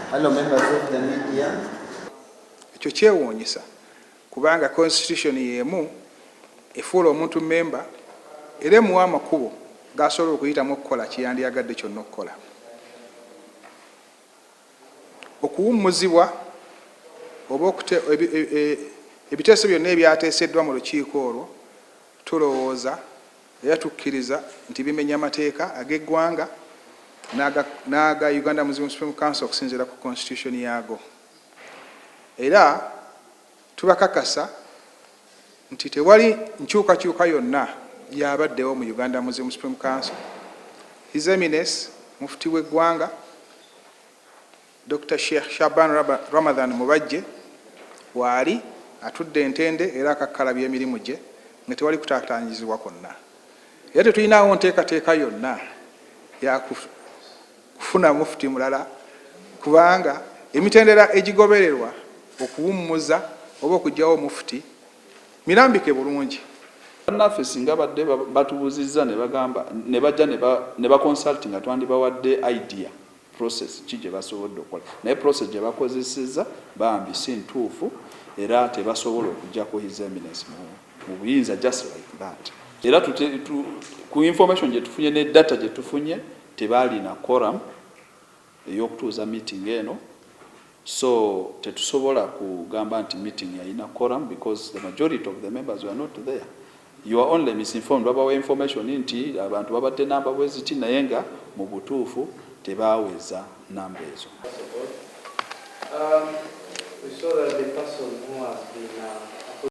Hello members of the media. Ekyo kyewuunyisa kubanga constitution y'emu efuula omuntu member era emuwa amakubo g'asobola okuyitamu okukola kyeyandiyagadde kyonna okukola. Okuwummuzibwa oba ebiteeso byonna ebyateeseddwa mu lukiiko olwo tulowooza era tukkiriza nti bimenya amateeka ag'eggwanga n'aga Uganda Moselem Supreme Council okusinziira ku constitution yaago. Era tubakakasa nti tewali nkyukakyuka yonna yabaddewo mu Uganda Moselem Supreme Council. His Eminence mufti w'eggwanga Dr. Sheikh Ssembambo Mubajje waali atudde entende era akakkalabya emirimu gye nga tewali kutaataanyizibwa kwonna. Era tetulinawo nteekateeka yonna ya kufuna mufti mulala kubanga emitendera egigobererwa okuwummuza oba okugyawo mufti mirambike bulungi. Bannaffe singa badde batubuuzizza ne bagamba ne bajja ne baconsulting nga twandibawadde idea process ki gye basobodde okukola naye process gye bakozesezza bambi si ntuufu era tebasobola okuggyako His Eminence mu buyinza just like that. Era ku information gye tufunye ne data gye tufunye tebaalina quorum ey'okutuuza meeting eno, so tetusobola kugamba nti meeting yalina quorum because the majority of the members were not there. You are only misinformed babawa information nti abantu babadde namba bwe ziti naye nga mu butuufu tebaaweza namba ezo. We saw that the person who has been